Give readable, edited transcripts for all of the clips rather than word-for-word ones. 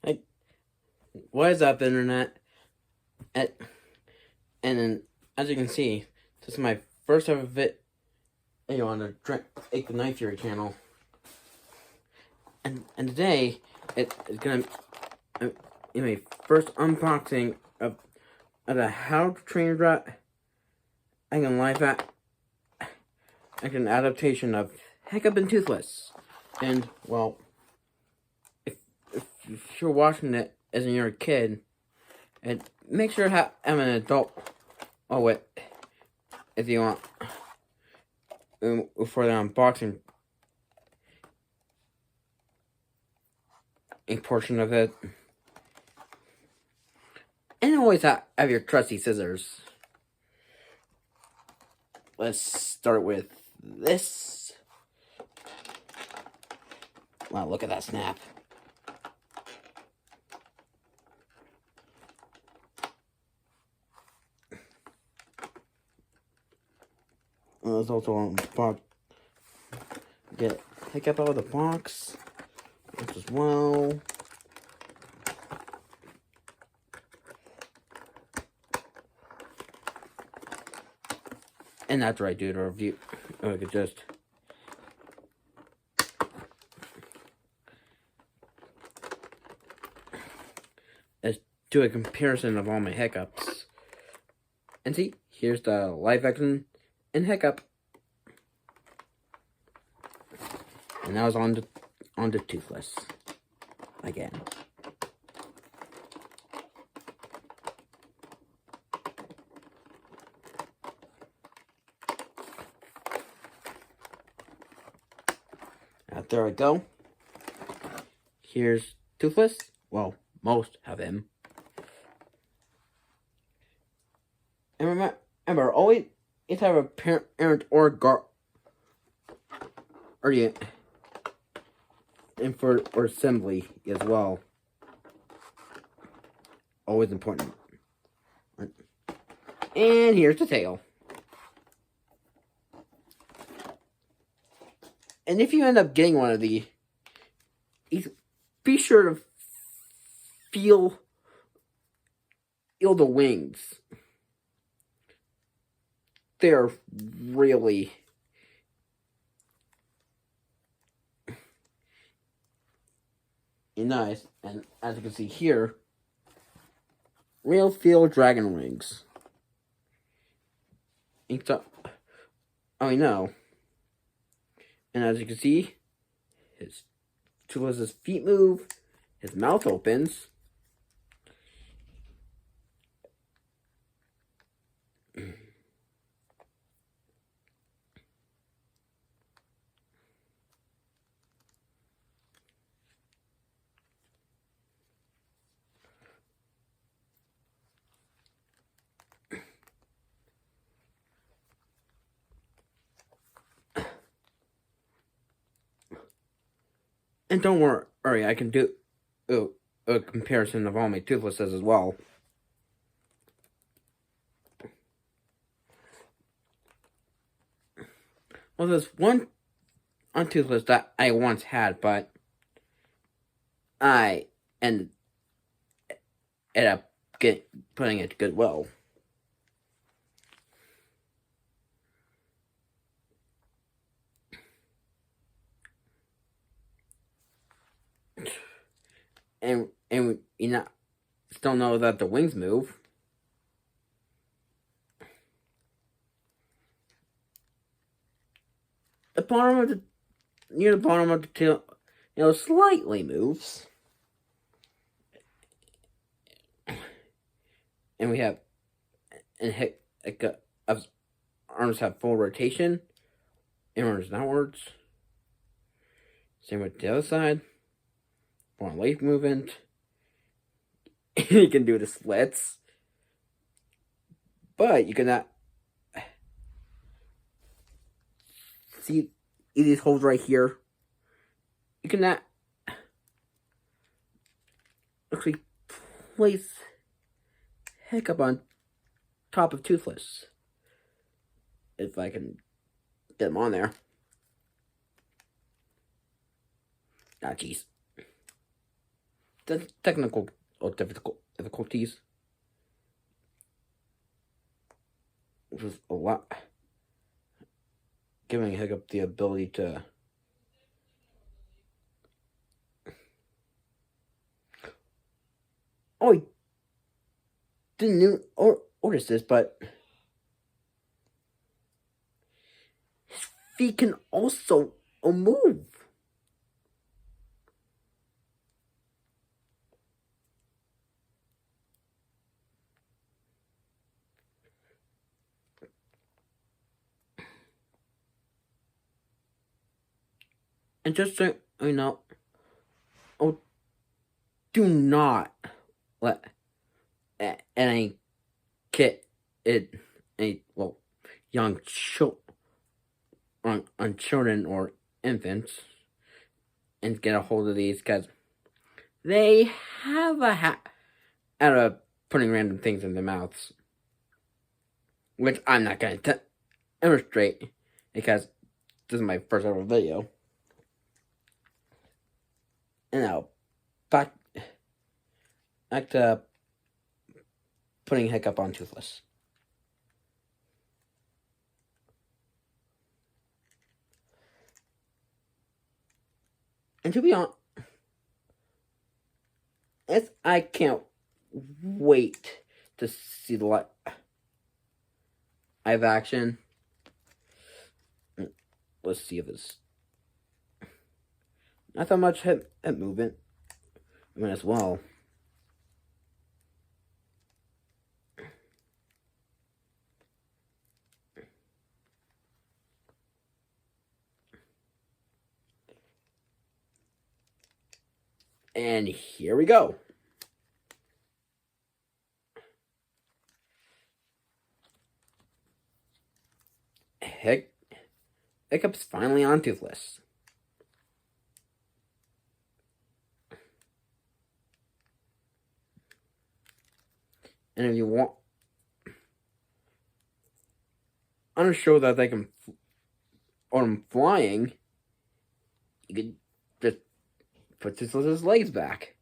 Like, what is up, internet? And, and then, as you can see, this is my first ever video on the Take the Knife Fury channel. And today, it's gonna be my first unboxing of the How to Train Your Dragon live action adaptation of Hiccup and Toothless. And, well, if you're watching it as you're a kid, and make sure to have an adult if you want for the unboxing a portion of it. And always have your trusty scissors. Let's start with this. Wow, look at that snap. Let's also get Hiccup out of the box as well. And that's right, dude. A review. I could just let's do a comparison of all my hiccups. And see, here's the live action and Hiccup. And now it's on to Toothless again. There we go. Here's Toothless. Well, most have him. And remember, always have a parent or guardian and for assembly as well. Always important. And here's the tail. And if you end up getting one of these, be sure to feel the wings. They're really nice. And as you can see here, real feel dragon wings. I know. And as you can see, his Toothless's feet move, his mouth opens. And don't worry, I can do a comparison of all my Toothlesses as well. Well, there's one on Toothless that I once had, but I ended up putting it to Goodwill. And you still know that the wings move. The bottom of near the bottom of the tail, slightly moves. And we have, arms have full rotation, inwards and outwards. Same with the other side. For leg movement. You can do the slits. But you cannot see these holes right here. You cannot actually place Hiccup on top of Toothless. If I can get them on there. Ah, jeez. the technical difficulties, which was a lot, giving Hiccup the ability to I didn't notice this, but his feet can also move. And just so you know, do not let any young children or infants and get a hold of these, because they have a habit of putting random things in their mouths, which I'm not going to demonstrate because this is my first ever video. And now, back to putting Hiccup on Toothless. And to be honest, I can't wait to see the live action. Let's see if it's not that much head movement. I mean, as well. And here we go. Hiccup's finally on Toothless. And if you want on a show that they can on flying, you could just put Toothless's legs back.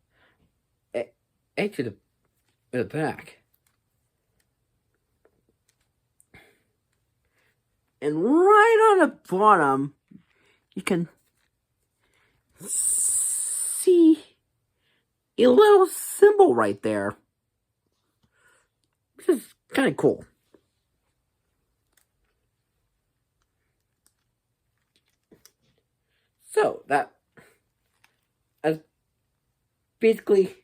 To the back. And right on the bottom, you can see a little symbol right there. This is kind of cool. So, that's basically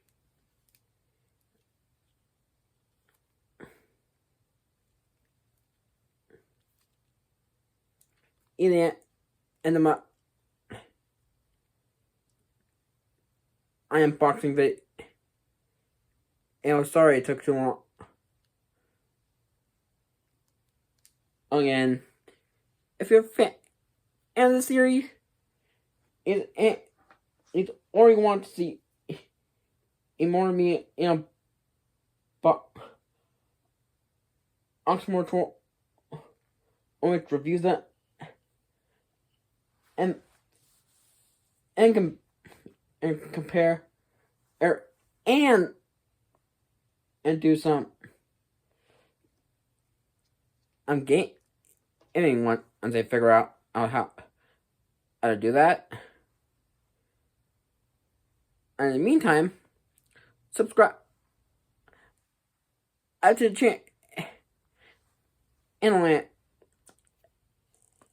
in the end of my unboxing video. And I'm sorry it took too long. Again, if you're a fan of the series, or you want to see more of me in a Oxmoor tour, or reviews that, and compare, and do some gaming once they figure out how to do that. And in the meantime, subscribe to the channel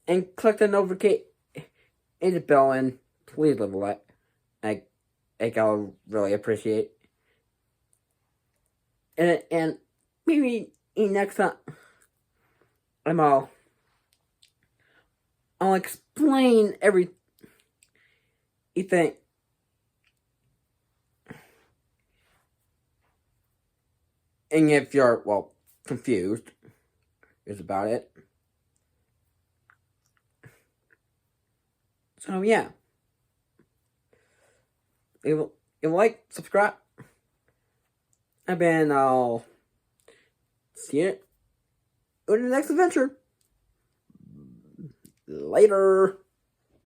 and click the notification bell, and please leave a like. I'll really appreciate. And maybe next time I'll explain everything. And if you're, confused about it. So, yeah. If you like, subscribe. And I'll see you in the next adventure. Later.